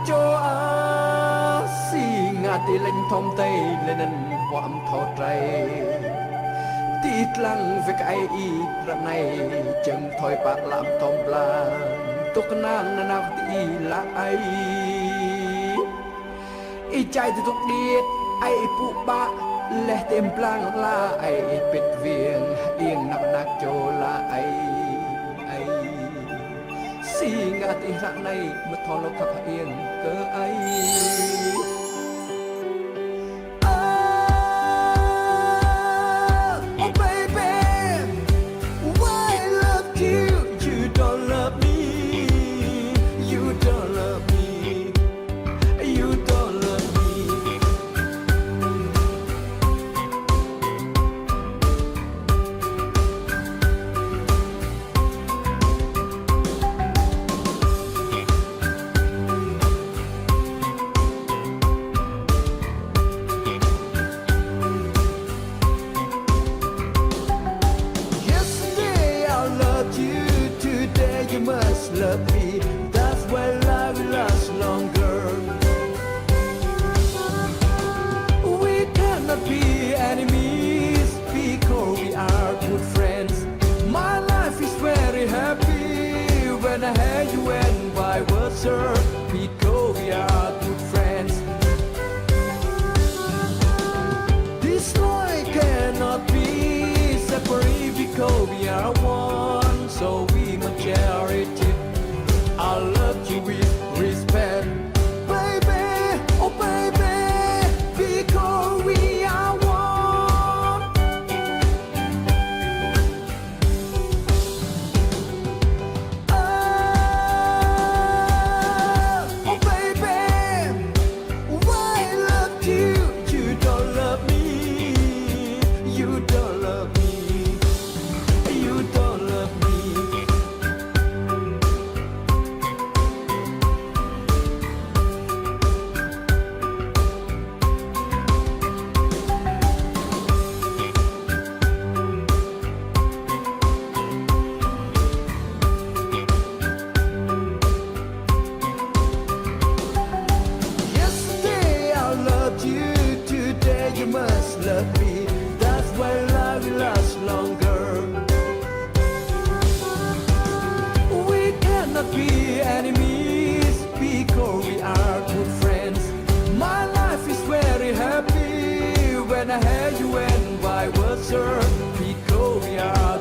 โจอาสีงาตีเล่นทอมเตยเล่นความทอดใจตีกลังเวกไออีระในจึงถอยปากลามทอมปลาตกนางนานาตีละไอใจที่ทุกเดียดไอปุบะและเต็มปลางลาไอเป็ดเวียงเอียงนักโจลาไอสีงาตีระในมุทอลขับเอียงเกอไอLove me, that's why love will last longer. We cannot be enemies because we are good friends. My life is very happy when I have you and vice versa because we are good friends. This life cannot be separate because we are one, so we must share it. I love you with respect, baby, oh baby, because we are one. Oh baby, why I love you? You don't love me, you don't love me, you don't love me. You must love me, that's why love will last longer. We cannot be enemies because we are good friends. My life is very happy when I have you and vice versa because we are